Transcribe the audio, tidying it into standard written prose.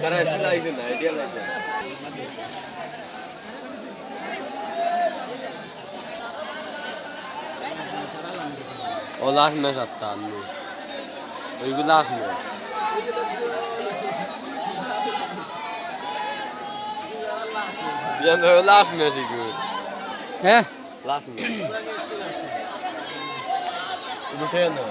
তারা এসে লাগছে না, আইডিয়া লাগছে না। ও লাস্ট ম্যাচ আত্মা আনু ওইগুলো লাস্ট ম্যাচ লাস্ট ম্যাচ এগুলো হ্যাঁ লাস্ট ম্যাচ উঠে না